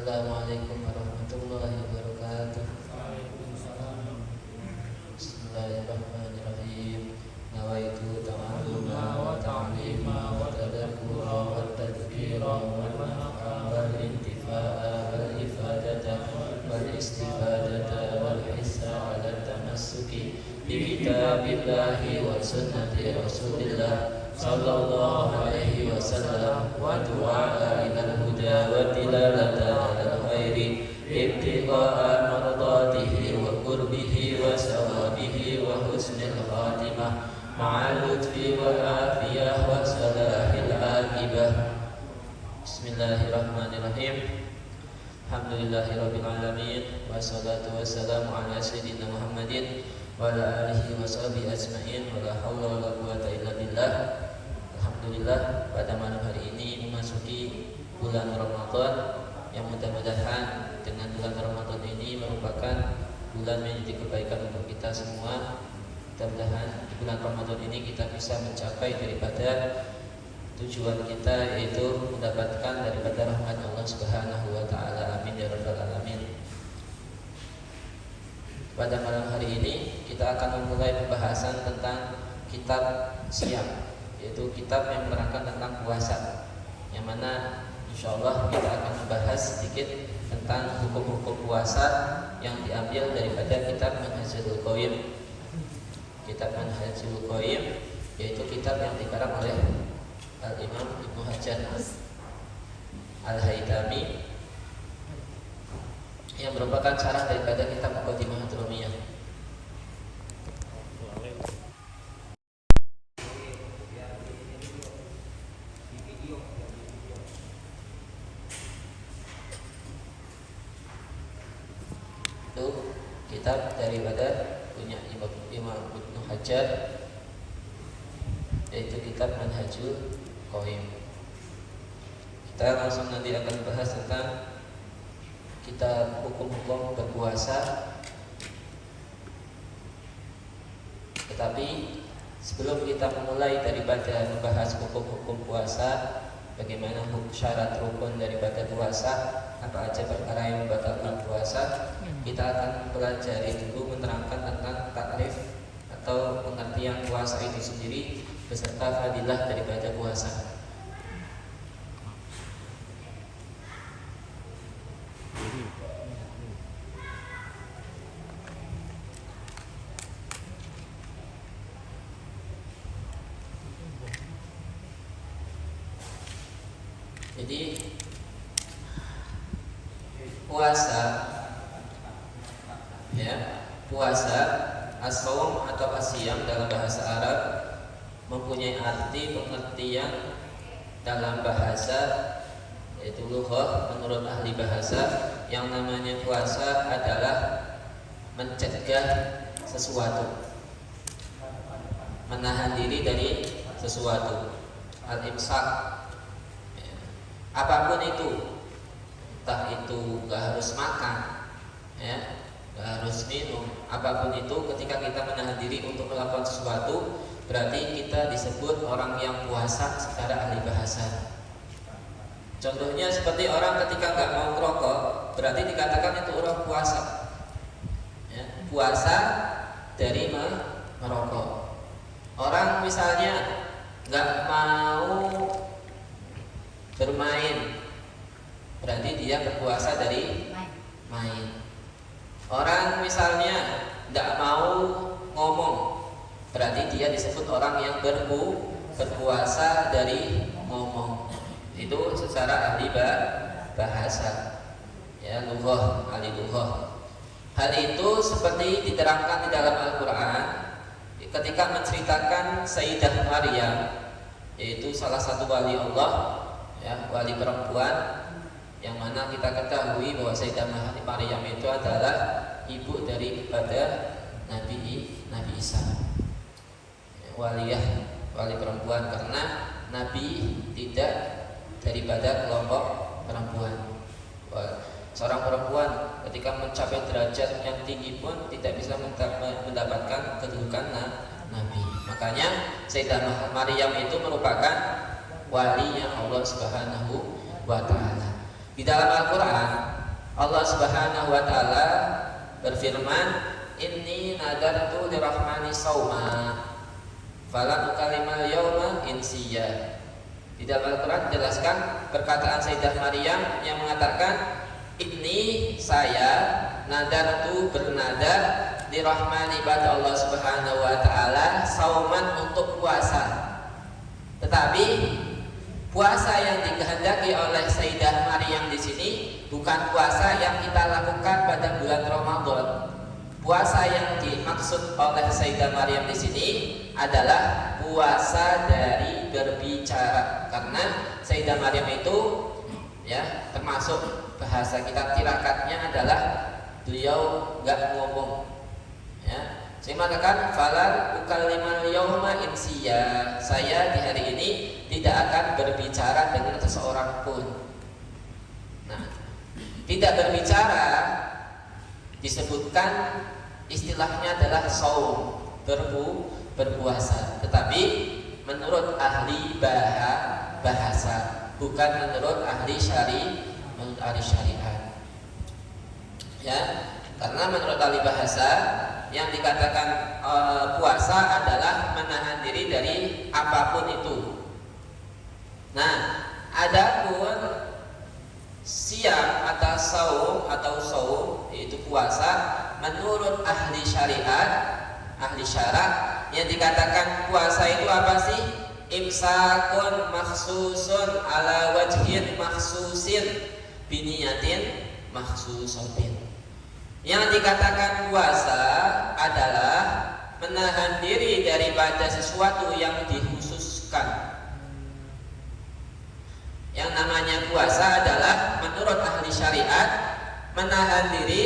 Assalamualaikum warahmatullahi wabarakatuh. Bismillahirrahmanirrahim. Nawaitu ta'alluma wa ta'lima wa tadakkura wa tadhkira wa nafa'a wal intifa'a wal ifadata wal istifadata wal hissa ala tamassuki bi kitabillahi wa sunnati rasulillah sallallahu alaihi wasallam wa du'a ila al-huda wa tilalata al-khairi ibtiqa'a mardatihi wa qurbihi wa sawabihi wa husnil khatimah ma'al lutfi wal afiyah wa salahil aqibah. Bismillahirrahmanirrahim. Alhamdulillahirabbil alamin wassalatu wassalamu ala sayyidina Muhammadin wa ala alihi washabihi ajmain wa la haula wa la quwwata illa billah. Alhamdulillah, pada malam hari ini memasuki bulan Ramadan yang mudah-mudahan dengan bulan Ramadan ini merupakan bulan menjadi kebaikan untuk kita semua. Mudah-mudahan di bulan Ramadan ini kita bisa mencapai daripada tujuan kita, yaitu mendapatkan daripada rahmat Allah Subhanahu wa taala. Amin ya rabbal alamin. Pada malam hari ini kita akan memulai pembahasan tentang kitab Syiyam, yaitu kitab yang menerangkan tentang puasa, yang mana insyaallah kita akan membahas sedikit tentang hukum-hukum puasa yang diambil daripada kitab Manhajul Qayyim. Kitab Manhajul Qayyim yaitu kitab yang dikarang oleh Al-Imam Ibnu Hajar Al-Haytami, yang merupakan syarah daripada kitab Muqaddimah Ad-Durriyah. Itu kitab daripada punya Imam Ibnu Hajar, yaitu kitab Manhajul Qayyim. Kita langsung nanti akan bahas tentang kitab hukum-hukum berpuasa. Tetapi sebelum kita memulai daripada membahas hukum-hukum puasa, bagaimana syarat rukun daripada puasa, apa aja perkara yang membatalkan puasa, kita akan mempelajari dulu, menerangkan tentang takrif atau pengertian puasa itu sendiri beserta fadilah daripada puasa. Jadi puasa, ya, puasa as-shaum atau as-siyam dalam bahasa Arab mempunyai arti pengertian dalam bahasa, yaitu lughah. Menurut ahli bahasa, yang namanya puasa adalah mencegah sesuatu, menahan diri dari sesuatu, al-imsak. Apapun itu, entah itu gak harus makan, ya, gak harus minum, apapun itu, ketika kita menahan diri untuk melakukan sesuatu, berarti kita disebut orang yang puasa secara ahli bahasa. Contohnya seperti orang ketika gak mau merokok, berarti dikatakan itu orang puasa, ya, puasa dari merokok. Orang misalnya gak mau bermain, berarti dia berpuasa dari main. Orang misalnya tidak mau ngomong, berarti dia disebut orang yang berpuasa dari ngomong. Itu secara ahli bahasa, ya, lughah, ahli lughah. Hal itu seperti diterangkan di dalam Al-Quran ketika menceritakan Sayyidah Maryam, yaitu salah satu wali Allah, ya, wali perempuan, yang mana kita ketahui bahwa Sayyidah Maryam itu adalah ibu daripada Nabi Isa, ya, wali perempuan, karena Nabi tidak daripada kelompok perempuan. Seorang perempuan ketika mencapai derajat yang tinggi pun tidak bisa mendapatkan kedudukan Nabi. Makanya Sayyidah Maryam itu merupakan wali yang Allah Subhanahu wa ta'ala. Di dalam Al-Quran Allah Subhanahu wa taala berfirman, "Inni nadartu lirahmani shauma, falan ukalimal yauma insiya." Di dalam Al-Quran dijelaskan perkataan Sayyidah Maryam yang mengatakan, "Inni saya nadartu bernadar lirahmani pada Allah Subhanahu wa taala sauman untuk puasa." Tetapi puasa yang dikehendaki oleh Sayyidah Maryam di sini bukan puasa yang kita lakukan pada bulan Ramadan. Puasa yang dimaksud oleh Sayyidah Maryam di sini adalah puasa dari berbicara, karena Sayyidah Maryam itu ya termasuk bahasa kita tirakatnya adalah beliau nggak ngomong. Ya, saya mengatakan falan ukallimal yauma insiya. Saya di hari ini tidak akan berbicara dengan seseorang pun. Nah, tidak berbicara disebutkan istilahnya adalah shaum, berpuasa. Tetapi menurut ahli bahasa, bukan menurut ahli syariat. Ya, karena menurut ahli bahasa yang dikatakan puasa adalah menahan diri dari apapun itu. Nah, adapun siam atau saum yaitu puasa menurut ahli syariat, ahli syarak yang dikatakan puasa itu apa sih? Imsakun makhsusun ala wajhin makhsusin biniyatin makhsusatin. Yang dikatakan puasa adalah menahan diri daripada sesuatu yang dikhususkan. Yang namanya puasa adalah menurut ahli syariat menahan diri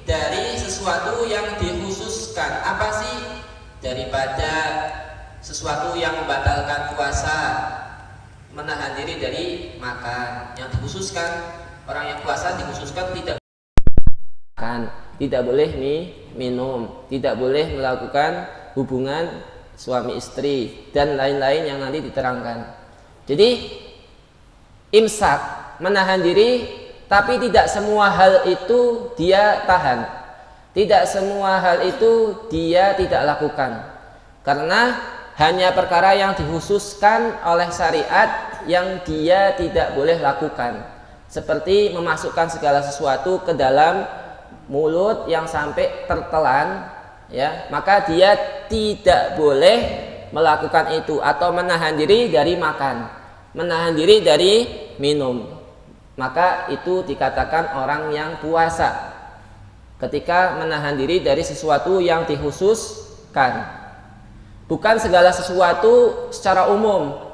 dari sesuatu yang dikhususkan. Apa sih? Daripada sesuatu yang membatalkan puasa, menahan diri dari makan. Yang dikhususkan, orang yang puasa dikhususkan tidak makan, tidak boleh minum, tidak boleh melakukan hubungan suami istri dan lain-lain yang nanti diterangkan. Jadi imsak, menahan diri, tapi tidak semua hal itu dia tahan, tidak semua hal itu dia tidak lakukan, karena hanya perkara yang dikhususkan oleh syariat yang dia tidak boleh lakukan, seperti memasukkan segala sesuatu ke dalam mulut yang sampai tertelan, ya, maka dia tidak boleh melakukan itu, atau menahan diri dari makan, menahan diri dari minum, maka itu dikatakan orang yang puasa ketika menahan diri dari sesuatu yang dikhususkan. Bukan segala sesuatu secara umum,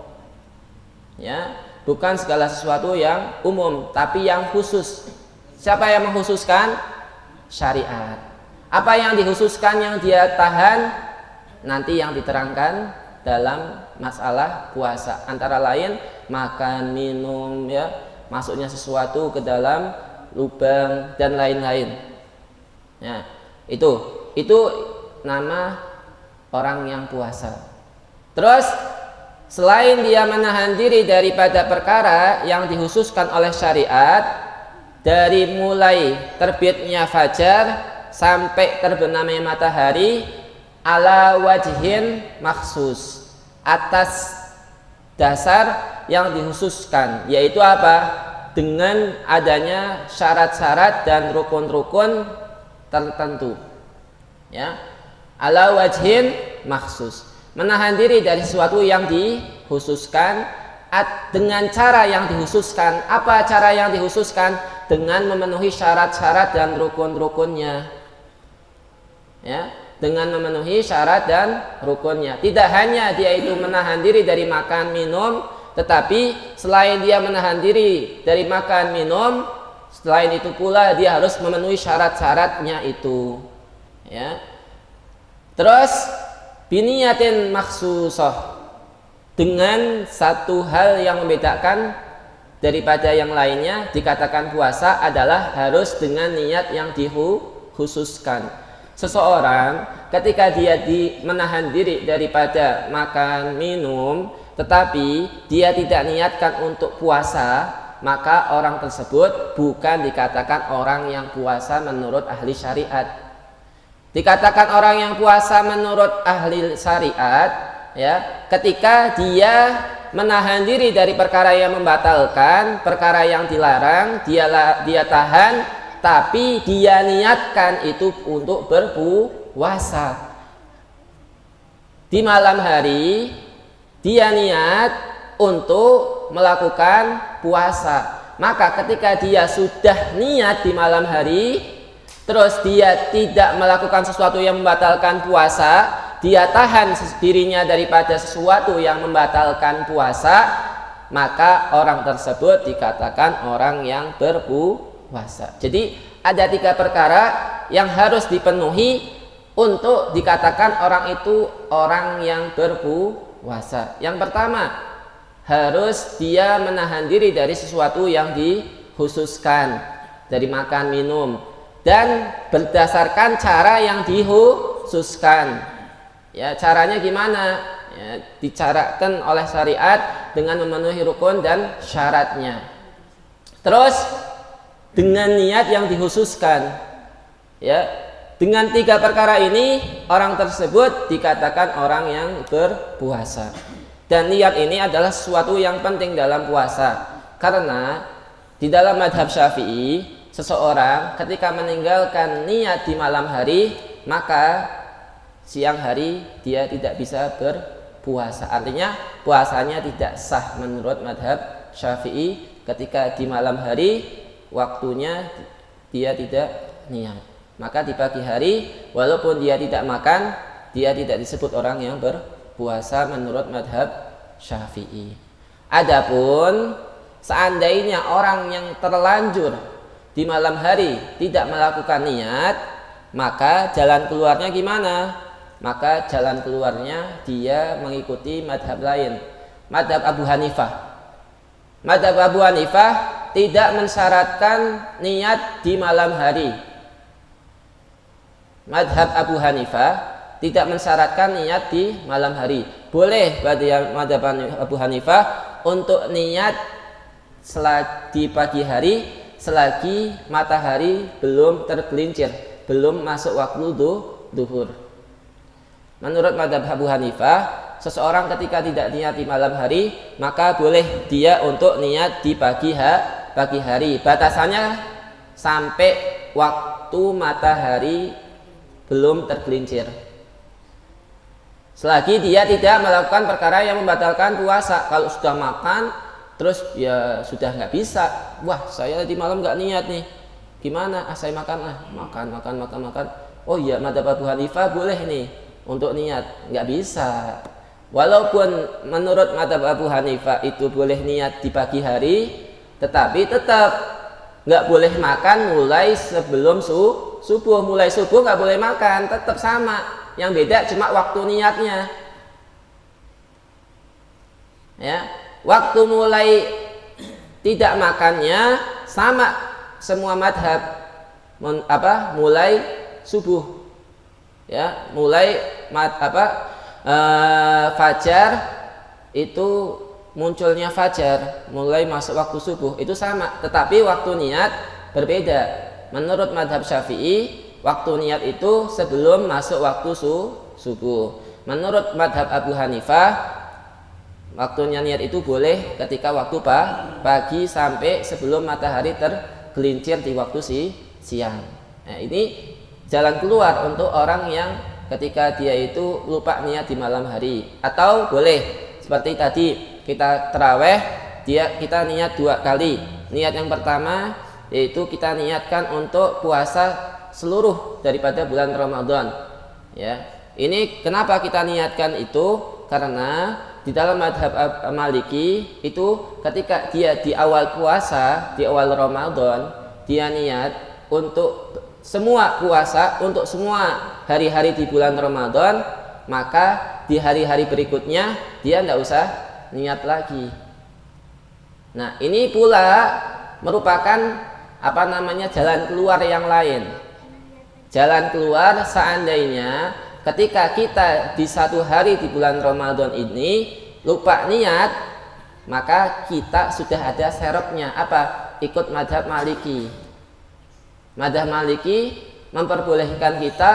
ya, bukan segala sesuatu yang umum, tapi yang khusus. Siapa yang mengkhususkan? Syariat. Apa yang dikhususkan yang dia tahan nanti yang diterangkan dalam masalah puasa, antara lain makan, minum, ya, masuknya sesuatu ke dalam lubang dan lain-lain. Ya, itu nama orang yang puasa. Terus selain dia menahan diri daripada perkara yang dikhususkan oleh syariat, dari mulai terbitnya fajar sampai terbenamnya matahari ala wajhin maksus, atas dasar yang dikhususkan, yaitu apa? Dengan adanya syarat-syarat dan rukun-rukun tertentu, ya, ala wajhin maksus, menahan diri dari sesuatu yang dikhususkan dengan cara yang dikhususkan. Apa cara yang dikhususkan? Dengan memenuhi syarat-syarat dan rukun-rukunnya, ya, dengan memenuhi syarat dan rukunnya. Tidak hanya dia itu menahan diri dari makan minum, tetapi selain dia menahan diri dari makan minum, selain itu pula dia harus memenuhi syarat-syaratnya itu, ya. Terus biniyatin maksusah, dengan satu hal yang membedakan daripada yang lainnya, dikatakan puasa adalah harus dengan niat yang dikhususkan. Seseorang ketika dia menahan diri daripada makan minum, tetapi dia tidak niatkan untuk puasa, maka orang tersebut bukan dikatakan orang yang puasa menurut ahli syariat. Dikatakan orang yang puasa menurut ahli syariat ya ketika dia menahan diri dari perkara yang membatalkan, perkara yang dilarang, dia tahan, tapi dia niatkan itu untuk berpuasa. Di malam hari dia niat untuk melakukan puasa. Maka ketika dia sudah niat di malam hari, terus dia tidak melakukan sesuatu yang membatalkan puasa, dia tahan dirinya daripada sesuatu yang membatalkan puasa, maka orang tersebut dikatakan orang yang berpuasa. Jadi ada 3 perkara yang harus dipenuhi untuk dikatakan orang itu orang yang berpuasa. Yang pertama, harus dia menahan diri dari sesuatu yang dikhususkan, dari makan minum, dan berdasarkan cara yang dikhususkan. Ya, caranya gimana? Ya, dicarakan oleh syariat dengan memenuhi rukun dan syaratnya. Terus dengan niat yang dikhususkan. Ya, dengan 3 perkara ini orang tersebut dikatakan orang yang berpuasa. Dan niat ini adalah sesuatu yang penting dalam puasa. Karena di dalam mazhab Syafi'i, seseorang ketika meninggalkan niat di malam hari, maka siang hari dia tidak bisa berpuasa. Artinya puasanya tidak sah menurut mazhab Syafi'i ketika di malam hari waktunya dia tidak niat. Maka di pagi hari walaupun dia tidak makan, dia tidak disebut orang yang berpuasa menurut mazhab Syafi'i. Adapun seandainya orang yang terlanjur di malam hari tidak melakukan niat, maka jalan keluarnya gimana? Maka jalan keluarnya dia mengikuti mazhab lain, mazhab Abu Hanifah. Mazhab Abu Hanifah tidak mensyaratkan niat di malam hari. Mazhab Abu Hanifah tidak mensyaratkan niat di malam hari. Boleh bagi mazhab Abu Hanifah untuk niat di pagi hari selagi matahari belum tergelincir, belum masuk waktu duhur. Menurut mazhab Abu Hanifah, seseorang ketika tidak niat di malam hari, maka boleh dia untuk niat di pagi hari. Batasannya sampai waktu matahari belum tergelincir. Selagi dia tidak melakukan perkara yang membatalkan puasa. Kalau sudah makan terus ya sudah nggak bisa. Wah, saya di malam nggak niat nih. Gimana? Saya makan lah. Makan. Oh iya, mazhab Abu Hanifah boleh nih untuk niat. Nggak bisa. Walaupun menurut mazhab Abu Hanifah itu boleh niat di pagi hari, tetapi tetap nggak boleh makan mulai sebelum subuh. Mulai subuh nggak boleh makan, tetap sama. Yang beda cuma waktu niatnya. Ya, waktu mulai tidak makannya sama semua madhab. Mulai subuh. Ya, mulai fajar itu munculnya fajar, mulai masuk waktu subuh itu sama, tetapi waktu niat berbeda. Menurut mazhab Syafi'i, waktu niat itu sebelum masuk waktu subuh. Menurut mazhab Abu Hanifah, waktunya niat itu boleh ketika waktu pagi sampai sebelum matahari tergelincir di waktu siang. Nah, ini jalan keluar untuk orang yang ketika dia itu lupa niat di malam hari. Atau boleh seperti tadi kita taraweh, kita niat 2 kali. Niat yang pertama yaitu kita niatkan untuk puasa seluruh daripada bulan Ramadan. Ya, ini kenapa kita niatkan itu? Karena di dalam mazhab Maliki itu ketika dia di awal puasa, di awal Ramadan, dia niat untuk semua puasa, untuk semua hari-hari di bulan Ramadan, maka di hari-hari berikutnya dia tidak usah niat lagi. Nah, ini pula merupakan jalan keluar yang lain. Jalan keluar seandainya ketika kita di satu hari di bulan Ramadan ini lupa niat, maka kita sudah ada serepnya apa? Ikut mazhab Maliki. Mazhab Maliki memperbolehkan kita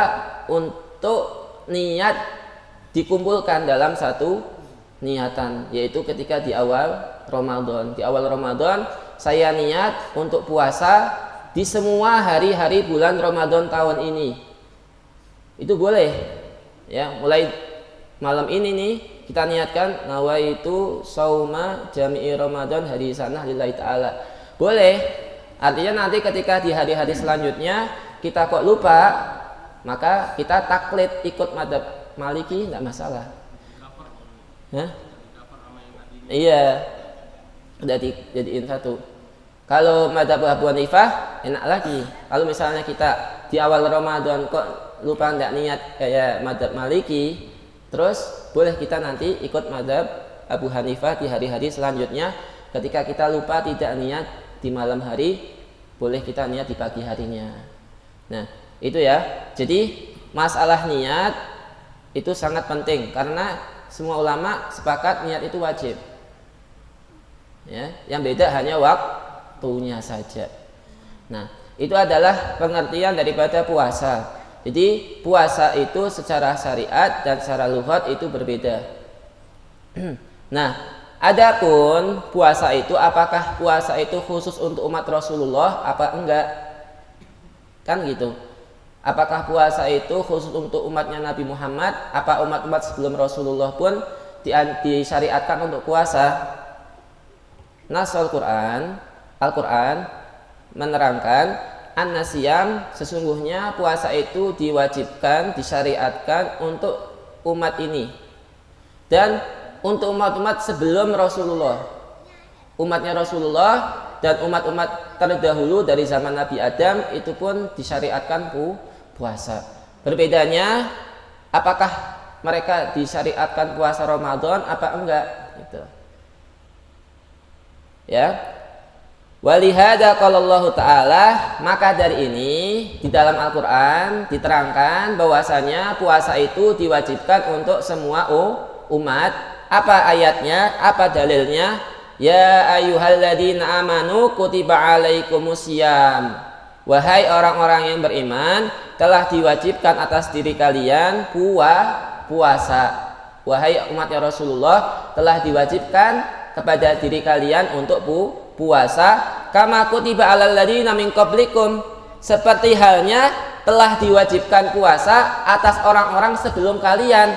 untuk niat dikumpulkan dalam satu niatan, yaitu ketika di awal Ramadan. Di awal Ramadan saya niat untuk puasa di semua hari-hari bulan Ramadan tahun ini. Itu boleh. Ya, mulai malam ini nih kita niatkan nawaitu sauma jami'i Ramadan hari sanah lillahi ta'ala. Boleh. Artinya nanti ketika di hari-hari selanjutnya kita kok lupa, maka kita taklid ikut mazhab Maliki, tidak masalah. Hah? Iya, udah dijadiin satu. Kalau mazhab Abu Hanifah enak lagi. Kalau misalnya kita di awal Ramadan kok lupa tidak niat kayak mazhab Maliki, terus boleh kita nanti ikut mazhab Abu Hanifah di hari-hari selanjutnya. Ketika kita lupa tidak niat di malam hari, boleh kita niat di pagi harinya. Nah, itu ya. Jadi masalah niat itu sangat penting karena semua ulama sepakat niat itu wajib. Ya, yang beda hanya waktunya saja. Nah, itu adalah pengertian daripada puasa. Jadi puasa itu secara syariat dan secara lughat itu berbeda. Nah, adapun puasa itu, apakah puasa itu khusus untuk umat Rasulullah apa enggak? Kan gitu. Apakah puasa itu khusus untuk umatnya Nabi Muhammad? Apa umat-umat sebelum Rasulullah pun disyariatkan untuk puasa? Nas Al-Quran menerangkan an-nasiyam, sesungguhnya puasa itu diwajibkan, disyariatkan untuk umat ini dan untuk umat-umat sebelum Rasulullah, umatnya Rasulullah dan umat-umat terdahulu dari zaman Nabi Adam itu pun disyariatkan puasa. Berbedanya apakah mereka disyariatkan puasa Ramadan apa enggak gitu. Ya. Walihada qalallahu ta'ala, maka dari ini di dalam Al-Qur'an diterangkan bahwasanya puasa itu diwajibkan untuk semua umat. Apa ayatnya? Apa dalilnya? Ya ayyuhalladzina amanu kutiba alaikumusiyam. Wahai orang-orang yang beriman, telah diwajibkan atas diri kalian puasa. Wahai umatnya Rasulullah, telah diwajibkan kepada diri kalian untuk puasa kama kutiba alal ladzina min qablikum, seperti halnya telah diwajibkan puasa atas orang-orang sebelum kalian,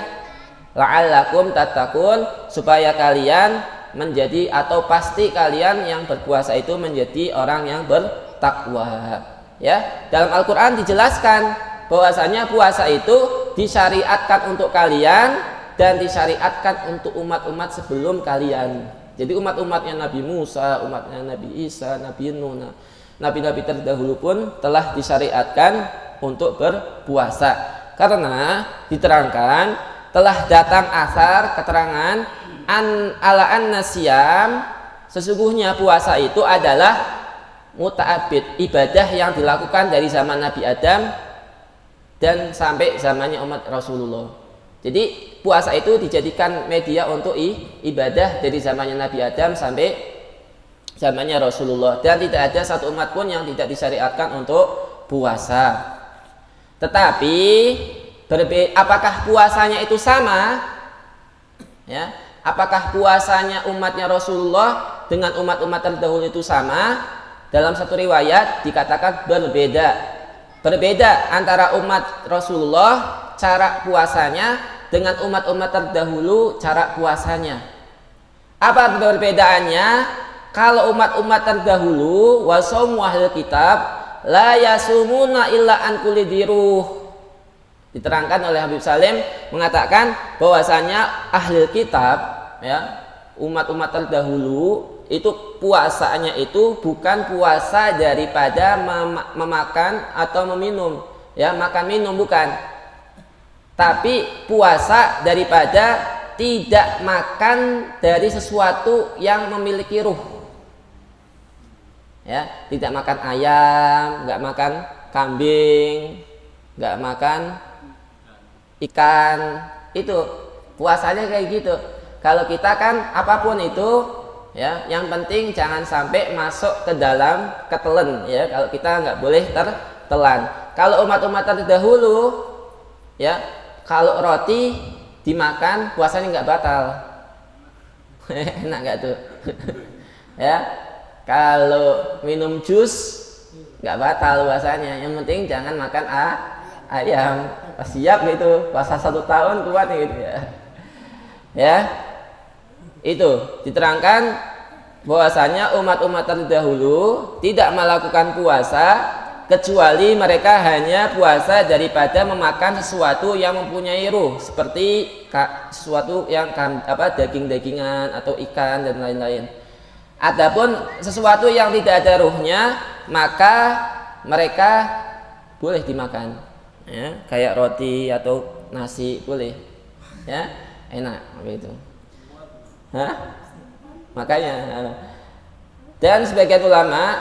la'allakum tattaqun, supaya kalian menjadi atau pasti kalian yang berpuasa itu menjadi orang yang bertakwa. Ya, dalam Al-Qur'an dijelaskan bahwasanya puasa itu disyariatkan untuk kalian dan disyariatkan untuk umat-umat sebelum kalian. Jadi umat-umatnya Nabi Musa, umatnya Nabi Isa, Nabi Nuh, nabi-nabi terdahulu pun telah disyariatkan untuk berpuasa. Karena diterangkan telah datang asar keterangan ala an-nasiyam, sesungguhnya puasa itu adalah muta'abbid, ibadah yang dilakukan dari zaman Nabi Adam dan sampai zamannya umat Rasulullah. Jadi puasa itu dijadikan media untuk ibadah dari zamannya Nabi Adam sampai zamannya Rasulullah, dan tidak ada satu umat pun yang tidak disyariatkan untuk puasa. Tetapi apakah puasanya itu sama? Ya, apakah puasanya umatnya Rasulullah dengan umat-umat terdahulu itu sama? Dalam satu riwayat dikatakan berbeda. Berbeda antara umat Rasulullah cara puasanya dengan umat-umat terdahulu cara puasanya. Apa perbedaannya? Kalau umat-umat terdahulu wasaumu ahlul kitab la yasumuna illa an kulli diruh. Diterangkan oleh Habib Salim mengatakan bahwasanya ahli kitab, ya, umat-umat terdahulu itu puasanya itu bukan puasa daripada memakan atau meminum, ya, makan minum bukan, tapi puasa daripada tidak makan dari sesuatu yang memiliki ruh, ya, tidak makan ayam, nggak makan kambing, nggak makan ikan, itu puasanya kayak gitu. Kalau kita kan apapun itu Ya, yang penting jangan sampai masuk ke dalam ketelen ya. Kalau kita nggak boleh tertelan. Kalau umat-umat terdahulu ya, kalau roti dimakan puasanya nggak batal. Enak nggak tuh? Ya, kalau minum jus nggak batal puasanya. Yang penting jangan makan ayam. Siap gitu, puasa 1 tahun kuat gitu ya. Ya, itu diterangkan bahwasanya umat-umat terdahulu tidak melakukan puasa kecuali mereka hanya puasa daripada memakan sesuatu yang mempunyai ruh, seperti sesuatu yang daging-dagingan atau ikan dan lain-lain. Adapun sesuatu yang tidak ada ruhnya maka mereka boleh dimakan ya, kayak roti atau nasi boleh ya, enak begitu. Makanya dan sebagian ulama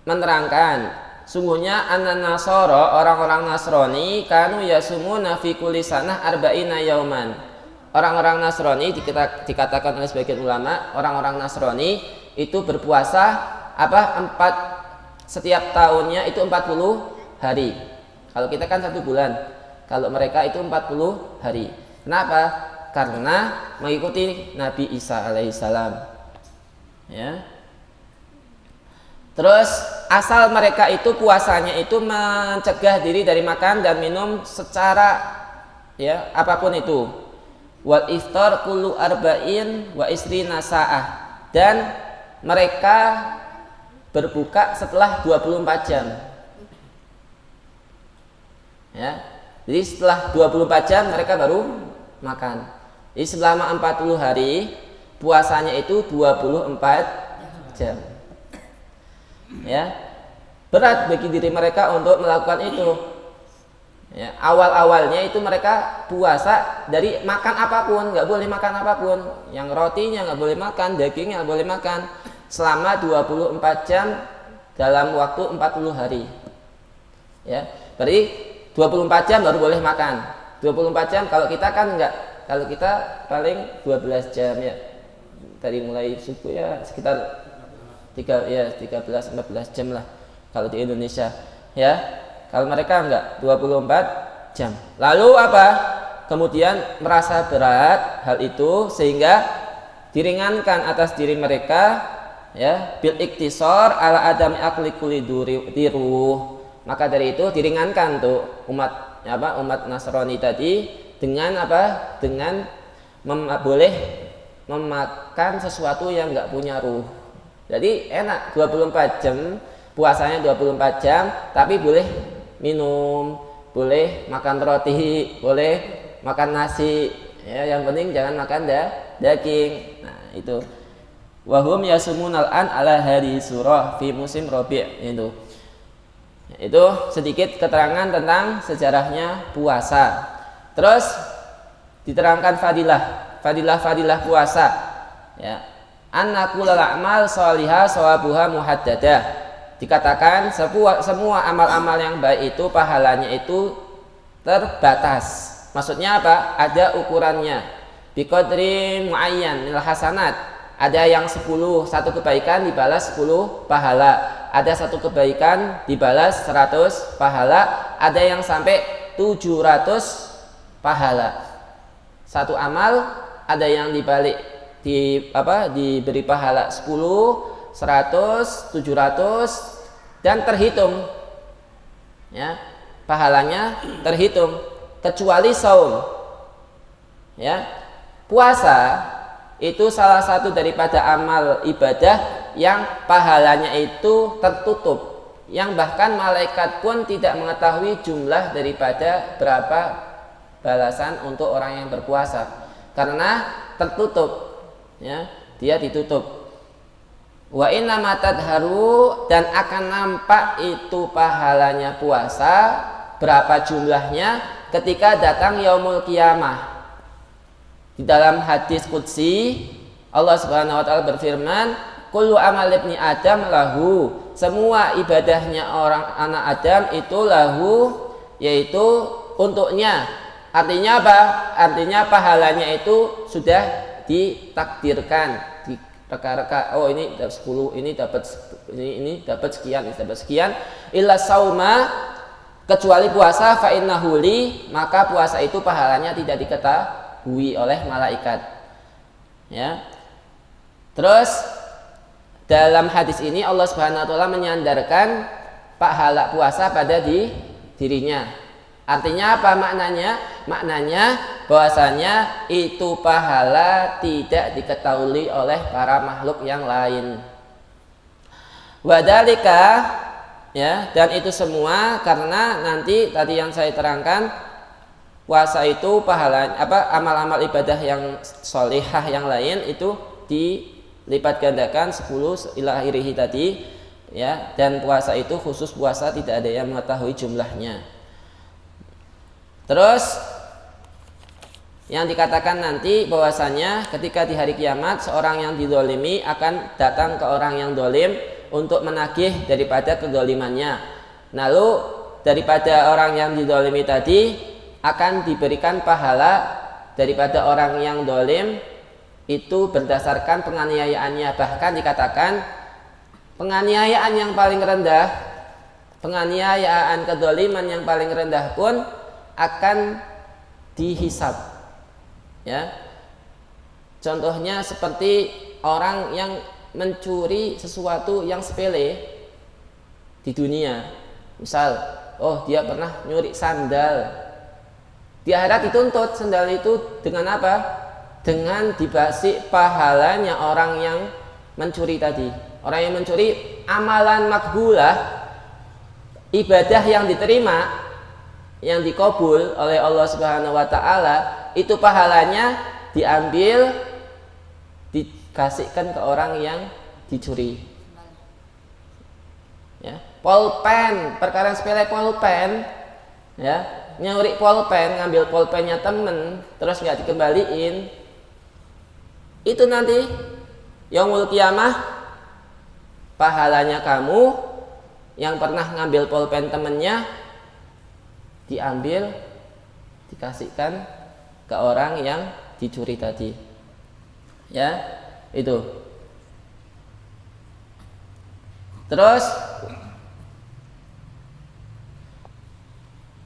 menerangkan sungguhnya an-nasara, orang-orang Nasrani, kanu yasumuna fi kulli sanah arba'ina yauman. Orang-orang Nasrani dikatakan oleh sebagian ulama, orang-orang Nasrani itu berpuasa setiap tahunnya itu 40 hari. Kalau kita kan 1 bulan, kalau mereka itu 40 hari. Kenapa? Karena mengikuti Nabi Isa alaihissalam ya. Terus asal mereka itu puasanya itu mencegah diri dari makan dan minum secara ya apapun itu. Wal iftar kullu arba'in wa isrina sa'ah, dan mereka berbuka setelah 24 jam ya. Jadi setelah 24 jam mereka baru makan. Jadi selama 40 hari puasanya itu 24 jam. Ya. Berat bagi diri mereka untuk melakukan itu. Ya, awal-awalnya itu mereka puasa dari makan apapun, nggak boleh makan apapun. Yang rotinya nggak boleh makan, dagingnya nggak boleh makan selama 24 jam dalam waktu 40 hari. Ya. Berarti 24 jam baru boleh makan. 24 jam kalau kita kan enggak. Kalau kita paling 12 jam ya. Dari mulai subuh ya sekitar 13-14 jam lah kalau di Indonesia ya. Kalau mereka enggak 24 jam. Lalu apa? Kemudian merasa berat hal itu sehingga diringankan atas diri mereka ya, bil iktisar ala adami akli kulli diruh. Maka dari itu diringankan tuh umat Nasrani tadi dengan dengan boleh memakan sesuatu yang enggak punya ruh. Jadi enak 24 jam, puasanya 24 jam, tapi boleh minum, boleh makan roti, boleh makan nasi. Ya, yang penting jangan makan daging. Nah, itu. Wahum yasumunal an ala hari surah fi musim rabi' itu. Itu sedikit keterangan tentang sejarahnya puasa. Terus diterangkan fadilah puasa. Ya. Annakul a'mal shalihah shawabuha muhaddadah. Dikatakan semua amal-amal yang baik itu pahalanya itu terbatas. Maksudnya apa? Ada ukurannya. Biqadri muayyan lil hasanat. Ada yang 10, satu kebaikan dibalas 10 pahala. Ada satu kebaikan dibalas 100 pahala. Ada yang sampai 700 pahala. Satu amal ada yang diberi pahala 10, 100, 700 dan terhitung. Ya, pahalanya terhitung kecuali saum. Ya. Puasa itu salah satu daripada amal ibadah yang pahalanya itu tertutup, yang bahkan malaikat pun tidak mengetahui jumlah daripada berapa balasan untuk orang yang berpuasa karena tertutup. Ya, dia ditutup. Wa inna matadharu, dan akan nampak itu pahalanya puasa berapa jumlahnya ketika datang yaumul qiyamah. Di dalam hadis qudsi Allah Subhanahu wa taala berfirman, kullu amal ibni adam lahu, semua ibadahnya orang anak Adam itu lahu, yaitu untuknya. Artinya apa? Artinya pahalanya itu sudah ditakdirkan, reka-reka, oh ini dapat 10, ini dapat sekian, ini dapat sekian. Illa sauma, kecuali puasa, fa innahu li, maka puasa itu pahalanya tidak diketahui oleh malaikat. Ya. Terus dalam hadis ini Allah Subhanahu wa taala menyandarkan pahala puasa pada dirinya. Artinya apa maknanya? Maknanya bahwasanya itu pahala tidak diketahui oleh para makhluk yang lain. Wadalika, ya, dan itu semua karena nanti tadi yang saya terangkan, puasa itu pahala amal-amal ibadah yang sholihah yang lain itu dilipat gandakan 10 ila akhirih tadi, ya, dan puasa itu khusus puasa tidak ada yang mengetahui jumlahnya. Terus yang dikatakan nanti bahwasanya ketika di hari kiamat seorang yang dizalimi akan datang ke orang yang dolim untuk menagih daripada kedolimannya. Lalu daripada orang yang dizalimi tadi akan diberikan pahala daripada orang yang dolim itu berdasarkan penganiayaannya. Bahkan dikatakan penganiayaan yang paling rendah, penganiayaan kedoliman yang paling rendah pun akan dihisab, ya. Contohnya seperti orang yang mencuri sesuatu yang sepele di dunia. Misal, oh dia pernah nyuri sandal. Di akhirat dituntut sandal itu dengan apa? Dengan dibasik pahalanya orang yang mencuri tadi. Orang yang mencuri amalan makbulah, ibadah yang diterima, yang dikabul oleh Allah Subhanahu wa taala, itu pahalanya diambil dikasihkan ke orang yang dicuri. Ya, pulpen, perkara sepele pulpen, ya, nyuri pulpen, ngambil pulpennya temen terus nggak dikembaliin, itu nanti yaumul qiyamah pahalanya kamu yang pernah ngambil pulpen temennya diambil dikasihkan ke orang yang dicuri tadi, ya, itu. Terus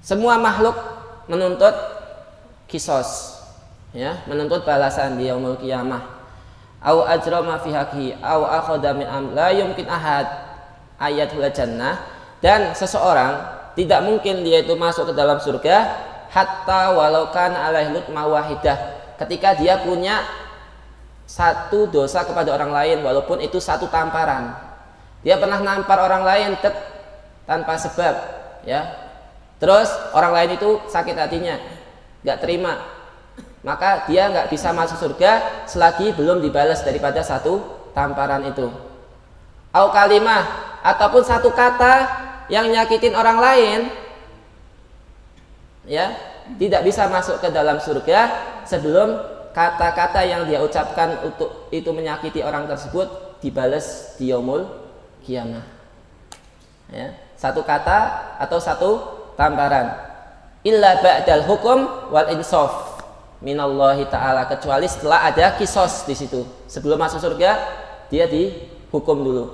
semua makhluk menuntut kisos, ya, menuntut balasan di yaumul qiyamah. Au ajrama fi haqi au akhadha min am la yumkin ahad ayatul jannah, dan seseorang tidak mungkin dia itu masuk ke dalam surga hatta walau kana alaihi lutma wahidah, ketika dia punya satu dosa kepada orang lain walaupun itu satu tamparan. Dia pernah nampar orang lain tanpa sebab, ya. Terus orang lain itu sakit hatinya, nggak terima, maka dia nggak bisa masuk surga selagi belum dibalas daripada satu tamparan itu. Au kalimah, ataupun satu kata yang nyakitin orang lain, ya, tidak bisa masuk ke dalam surga sebelum kata-kata yang dia ucapkan untuk itu menyakiti orang tersebut dibalas di yaumul qiyamah, ya, satu kata atau satu tamparan. Illa ba'dal hukum wal insaf minallahi ta'ala, kecuali setelah ada kisos di situ. Sebelum masuk surga dia dihukum dulu.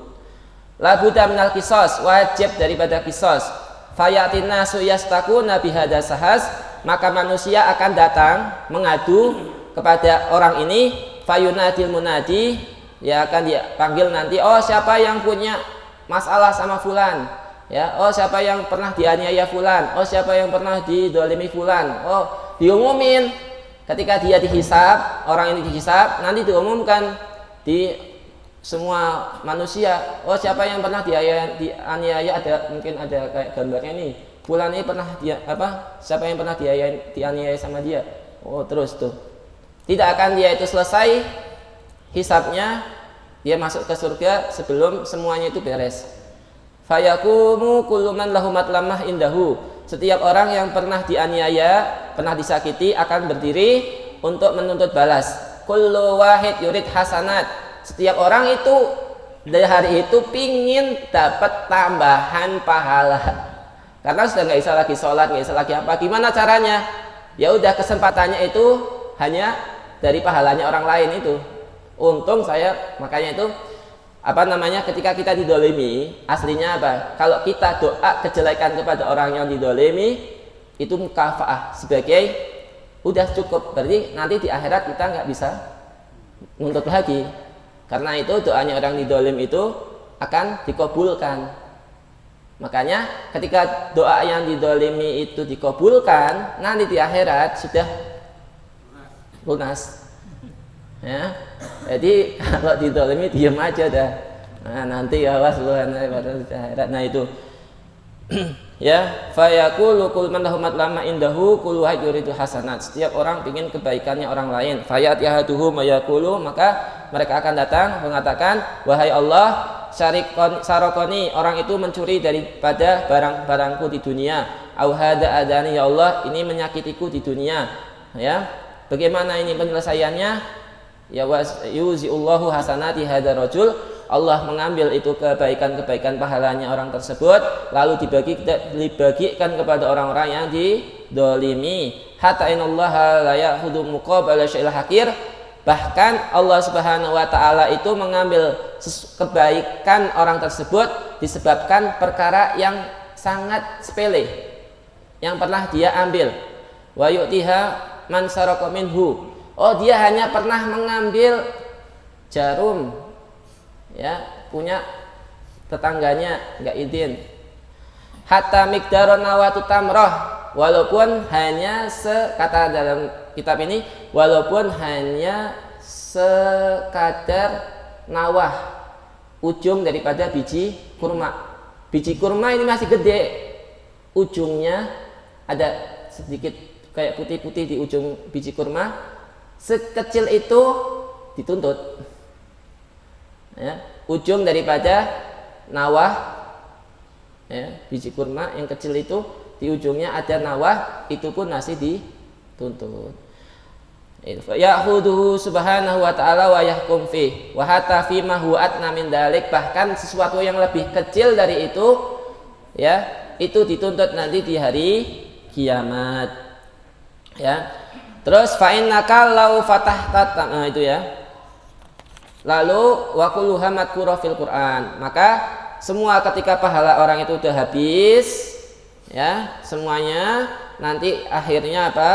La budda minal kisos, wajib daripada kisos. Fayatin nasu yastakuna bihadza sahas, maka manusia akan datang mengadu kepada orang ini. Fayunadil munadi, ya, akan dipanggil nanti, oh siapa yang punya masalah sama fulan, ya, oh siapa yang pernah dianiaya fulan, oh siapa yang pernah didolimi fulan, oh diumumin. Ketika dia dihisab, orang ini dihisab, nanti diumumkan di semua manusia, oh siapa yang pernah dianiaya, ada mungkin ada kayak gambarnya nih, fulan ini pernah siapa yang pernah dianiaya sama dia, oh terus tuh, tidak akan dia itu selesai hisabnya, dia masuk ke surga sebelum semuanya itu beres. Fayakumu kullu man lahu matlamah indahu, setiap orang yang pernah dianiaya, pernah disakiti akan berdiri untuk menuntut balas. Kullu wahid yurid hasanat, setiap orang itu dari hari itu pingin dapat tambahan pahala, karena sudah nggak bisa lagi sholat, nggak bisa lagi apa. Gimana caranya? Ya udah, kesempatannya itu hanya dari pahalanya orang lain itu. Untung saya, makanya itu ketika kita didolimi, aslinya apa? Kalau kita doa kejelekan kepada orang yang didolimi, itu mukafaah sebagai udah cukup. Berarti nanti di akhirat kita nggak bisa nuntut lagi. Karena itu doanya orang didolim itu akan dikabulkan. Makanya ketika doa yang didolimi itu dikabulkan, nanti di akhirat sudah lunas. Ya, jadi kalau didolimi diam aja dah. Nah, nanti awas lu akhirat. Nah itu. Ya, fayaqulu kul man lahu matlama indahu kul yuridu hasanat. Setiap orang ingin kebaikannya orang lain. Fayat yahaduhu mayaqulu, maka mereka akan datang mengatakan, wahai Allah, sarokoni, orang itu mencuri daripada barang-barangku di dunia. Au hada adani, ya Allah, ini menyakitiku di dunia. Ya, bagaimana ini penyelesaiannya? Ya yuziullahu hasanati hada rajul, Allah mengambil itu kebaikan-kebaikan pahalanya orang tersebut, lalu dibagikan kepada orang-orang yang didolimi. Hatta inallaha la ya'khudhu muqabala syai'il hakir, bahkan Allah Subhanahu wa taala itu mengambil kebaikan orang tersebut disebabkan perkara yang sangat sepele yang pernah dia ambil. Wa yu'tiha man saraka minhu, oh dia hanya pernah mengambil jarum, ya, punya tetangganya nggak izin. Hatta miqdaron nawatu tamrah, walaupun hanya kata dalam kitab ini, walaupun hanya sekadar nawah, ujung daripada biji kurma. Biji kurma ini masih gede, ujungnya ada sedikit kayak putih-putih di ujung biji kurma. Sekecil itu dituntut, ya, ujung daripada nawah, ya, biji kurma yang kecil itu di ujungnya ada nawah, itu pun masih dituntut. Ya'khuduhu subhanahu wa ta'ala wa yahkum fih wa hatta fi ma huwa adna min dalik, bahkan sesuatu yang lebih kecil dari itu, ya, itu dituntut nanti di hari kiamat. Ya. Terus fa innaka law fatahta, nah itu ya. Lalu wa kulluha madhkura fil Quran, maka semua ketika pahala orang itu udah habis, ya, semuanya nanti akhirnya apa?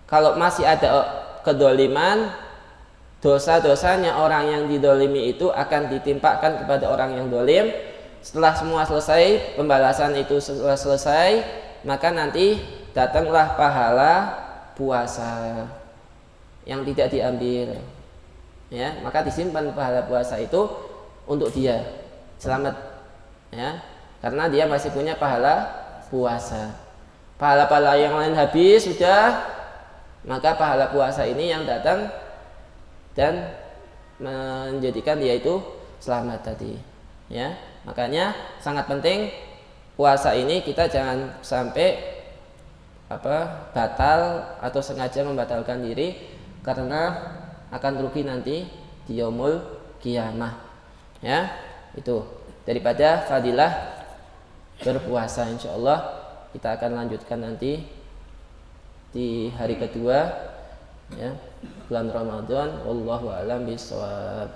Kalau masih ada kedoliman, dosa-dosanya orang yang didolimi itu akan ditimpakan kepada orang yang dolim. Setelah semua selesai, pembalasan itu selesai, maka nanti datanglah pahala puasa yang tidak diambil, ya, maka disimpan pahala puasa itu untuk dia selamat, ya, karena dia masih punya pahala puasa. Pahala-pahala yang lain habis sudah, maka pahala puasa ini yang datang dan menjadikan dia itu selamat tadi, ya. Makanya sangat penting puasa ini kita jangan sampai batal atau sengaja membatalkan diri, karena akan rugi nanti di yaumul qiyamah, ya. Itu daripada fadilah berpuasa. Insyaallah kita akan lanjutkan nanti di hari kedua, ya, bulan Ramadan. Wallahu a'lam bishawab.